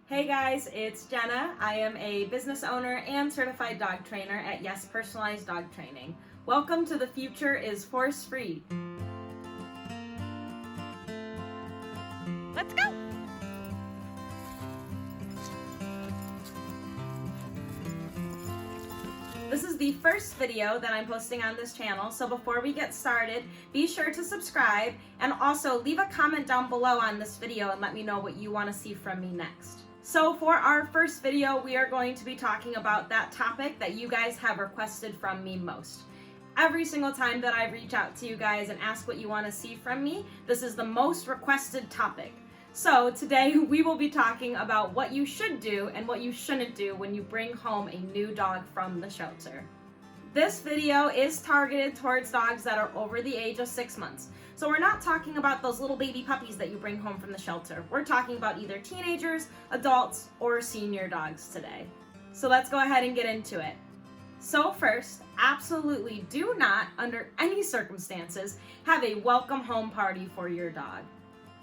Hey guys, it's Jenna. I am a business owner and certified dog trainer at Yes Personalized Dog Training. Welcome to The Future is Force Free. Let's go! This is the first video that I'm posting on this channel, so before we get started, be sure to subscribe and also leave a comment down below on this video and let me know what you want to see from me next. So for our first video, we are going to be talking about that topic that you guys have requested from me most. Every single time that I reach out to you guys and ask what you want to see from me, this is the most requested topic. So today we will be talking about what you should do and what you shouldn't do when you bring home a new dog from the shelter. This video is targeted towards dogs that are over the age of 6 months. So we're not talking about those little baby puppies that you bring home from the shelter. We're talking about either teenagers, adults, or senior dogs today. So let's go ahead and get into it. So first, absolutely do not, under any circumstances, have a welcome home party for your dog.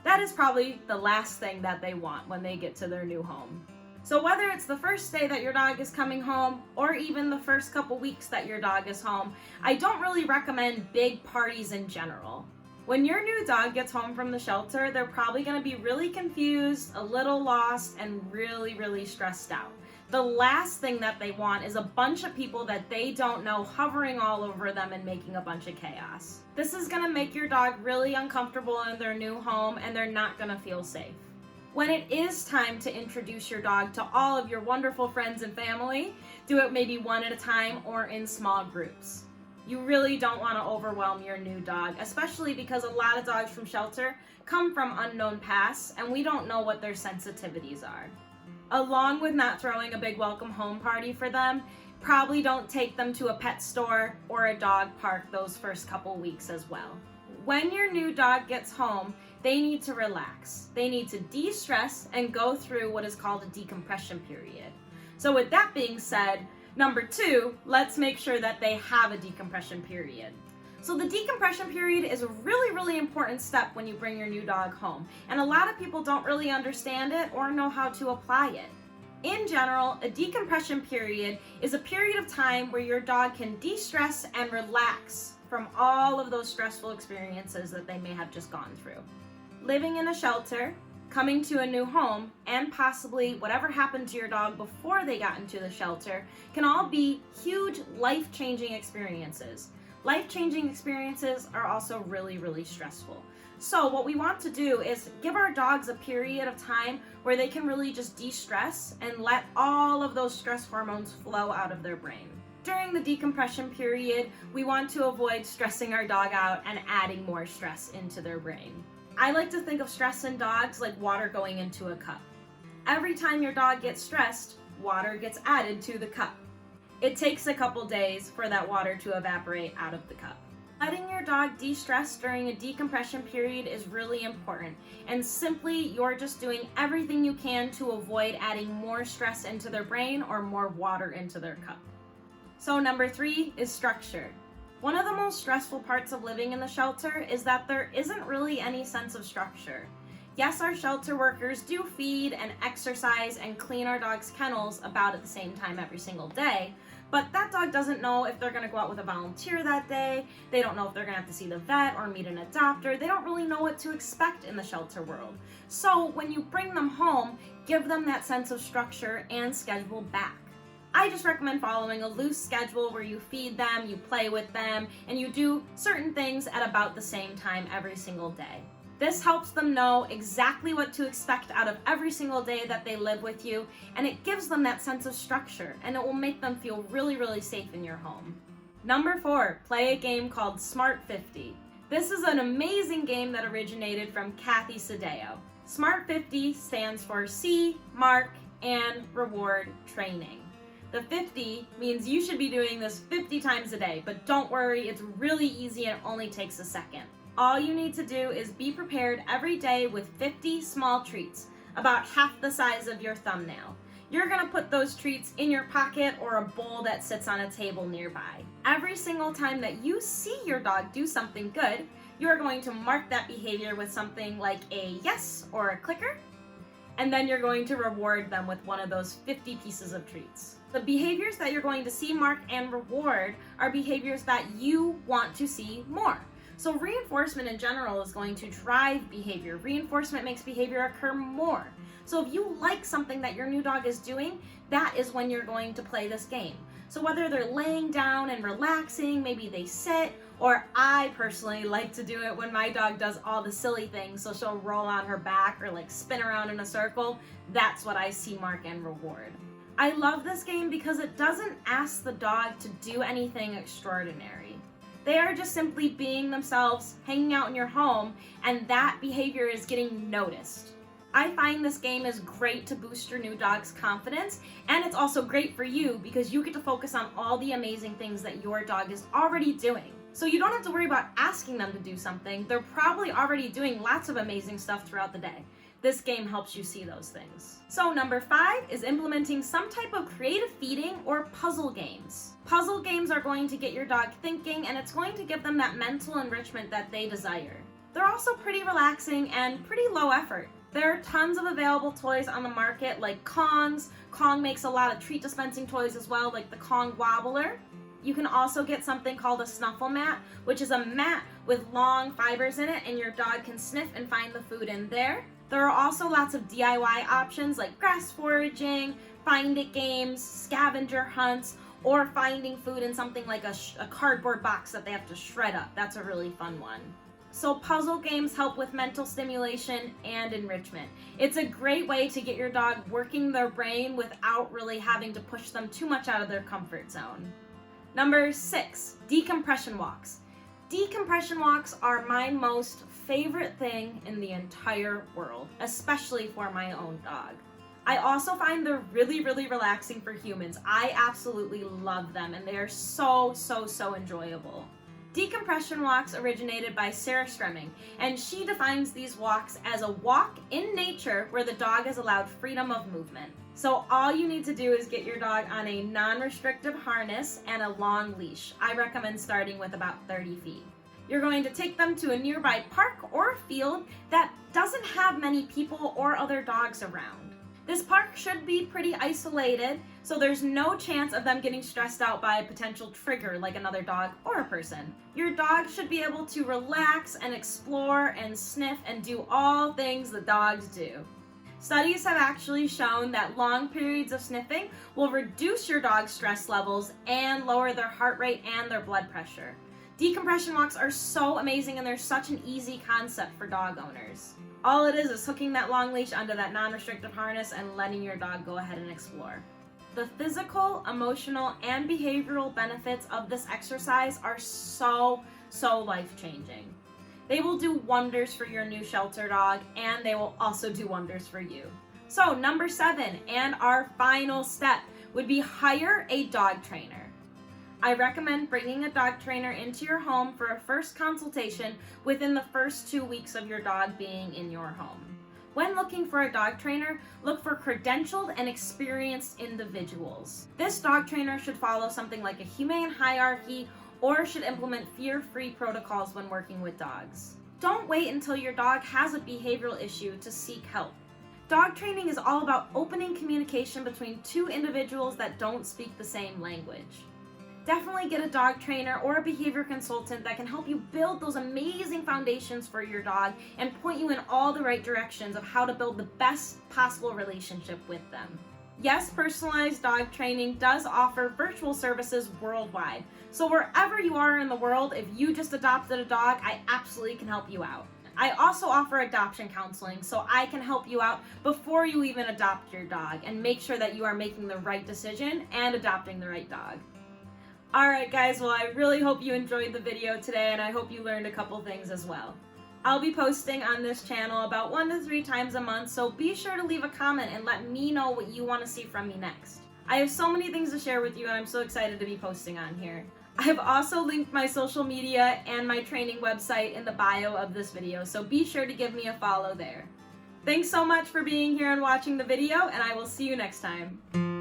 That is probably the last thing that they want when they get to their new home. So whether it's the first day that your dog is coming home or even the first couple weeks that your dog is home, I don't really recommend big parties in general. When your new dog gets home from the shelter, they're probably going to be really confused, a little lost, and really stressed out. The last thing that they want is a bunch of people that they don't know hovering all over them and making a bunch of chaos. This is going to make your dog really uncomfortable in their new home and they're not going to feel safe. When it is time to introduce your dog to all of your wonderful friends and family, do it maybe one at a time or in small groups. You really don't want to overwhelm your new dog, especially because a lot of dogs from shelter come from unknown pasts and we don't know what their sensitivities are. Along with not throwing a big welcome home party for them, probably don't take them to a pet store or a dog park those first couple weeks as well. When your new dog gets home, they need to relax. They need to de-stress and go through what is called a decompression period. So with that being said, number 2, let's make sure that they have a decompression period. So the decompression period is a really important step when you bring your new dog home, and a lot of people don't really understand it or know how to apply it. In general, a decompression period is a period of time where your dog can de-stress and relax from all of those stressful experiences that they may have just gone through. Living in a shelter, coming to a new home, and possibly whatever happened to your dog before they got into the shelter can all be huge life-changing experiences. Life-changing experiences are also really stressful. So what we want to do is give our dogs a period of time where they can really just de-stress and let all of those stress hormones flow out of their brain. During the decompression period, we want to avoid stressing our dog out and adding more stress into their brain. I like to think of stress in dogs like water going into a cup. Every time your dog gets stressed, water gets added to the cup. It takes a couple days for that water to evaporate out of the cup. Letting your dog de-stress during a decompression period is really important, and simply you're just doing everything you can to avoid adding more stress into their brain or more water into their cup. So number 3 is structure. One of the most stressful parts of living in the shelter is that there isn't really any sense of structure. Yes, our shelter workers do feed and exercise and clean our dogs' kennels about at the same time every single day, but that dog doesn't know if they're going to go out with a volunteer that day. They don't know if they're going to have to see the vet or meet an adopter. They don't really know what to expect in the shelter world. So when you bring them home, give them that sense of structure and schedule back. I just recommend following a loose schedule where you feed them, you play with them, and you do certain things at about the same time every single day. This helps them know exactly what to expect out of every single day that they live with you, and it gives them that sense of structure, and it will make them feel really safe in your home. Number 4, play a game called Smart 50. This is an amazing game that originated from Kathy Sadeo. Smart 50 stands for See, Mark, and Reward Training. The 50 means you should be doing this 50 times a day, but don't worry, it's really easy and it only takes a second. All you need to do is be prepared every day with 50 small treats, about half the size of your thumbnail. You're gonna put those treats in your pocket or a bowl that sits on a table nearby. Every single time that you see your dog do something good, you're going to mark that behavior with something like a yes or a clicker. and then you're going to reward them with one of those 50 pieces of treats. The behaviors that you're going to see, mark, and reward are behaviors that you want to see more. So reinforcement in general is going to drive behavior. Reinforcement makes behavior occur more. So if you like something that your new dog is doing, that is when you're going to play this game. So whether they're laying down and relaxing, maybe they sit, or I personally like to do it when my dog does all the silly things. So she'll roll on her back or like spin around in a circle. That's what I see, mark, and reward. I love this game because it doesn't ask the dog to do anything extraordinary. They are just simply being themselves, hanging out in your home, and that behavior is getting noticed. I find this game is great to boost your new dog's confidence, and it's also great for you because you get to focus on all the amazing things that your dog is already doing. So you don't have to worry about asking them to do something. They're probably already doing lots of amazing stuff throughout the day. This game helps you see those things. So number 5 is implementing some type of creative feeding or puzzle games. Puzzle games are going to get your dog thinking, and it's going to give them that mental enrichment that they desire. They're also pretty relaxing and pretty low effort. There are tons of available toys on the market like Kongs. Kong makes a lot of treat dispensing toys as well, like the Kong Wobbler. You can also get something called a snuffle mat, which is a mat with long fibers in it, and your dog can sniff and find the food in there. There are also lots of DIY options like grass foraging, find it games, scavenger hunts, or finding food in something like a cardboard box that they have to shred up. That's a really fun one. So puzzle games help with mental stimulation and enrichment. It's a great way to get your dog working their brain without really having to push them too much out of their comfort zone. Number 6, decompression walks. Decompression walks are my most favorite thing in the entire world, especially for my own dog. I also find they're really, really relaxing for humans. I absolutely love them, and they are so enjoyable. Decompression walks originated by Sarah Stremming, and she defines these walks as a walk in nature where the dog is allowed freedom of movement. So all you need to do is get your dog on a non-restrictive harness and a long leash. I recommend starting with about 30 feet. You're going to take them to a nearby park or field that doesn't have many people or other dogs around. This park should be pretty isolated, so there's no chance of them getting stressed out by a potential trigger like another dog or a person. Your dog should be able to relax and explore and sniff and do all things that dogs do. Studies have actually shown that long periods of sniffing will reduce your dog's stress levels and lower their heart rate and their blood pressure. Decompression walks are so amazing, and they're such an easy concept for dog owners. All it is hooking that long leash onto that non-restrictive harness and letting your dog go ahead and explore. The physical, emotional, and behavioral benefits of this exercise are so life-changing. They will do wonders for your new shelter dog, and they will also do wonders for you. So number 7, and our final step, would be hire a dog trainer. I recommend bringing a dog trainer into your home for a first consultation within the first 2 weeks of your dog being in your home. When looking for a dog trainer, look for credentialed and experienced individuals. This dog trainer should follow something like a humane hierarchy or should implement fear-free protocols when working with dogs. Don't wait until your dog has a behavioral issue to seek help. Dog training is all about opening communication between two individuals that don't speak the same language. Definitely get a dog trainer or a behavior consultant that can help you build those amazing foundations for your dog and point you in all the right directions of how to build the best possible relationship with them. Yes, personalized dog training does offer virtual services worldwide. So wherever you are in the world, if you just adopted a dog, I absolutely can help you out. I also offer adoption counseling, so I can help you out before you even adopt your dog and make sure that you are making the right decision and adopting the right dog. Alright guys, well I really hope you enjoyed the video today, and I hope you learned a couple things as well. I'll be posting on this channel about 1 to 3 times a month, so be sure to leave a comment and let me know what you want to see from me next. I have so many things to share with you, and I'm so excited to be posting on here. I have also linked my social media and my training website in the bio of this video, so be sure to give me a follow there. Thanks so much for being here and watching the video, and I will see you next time.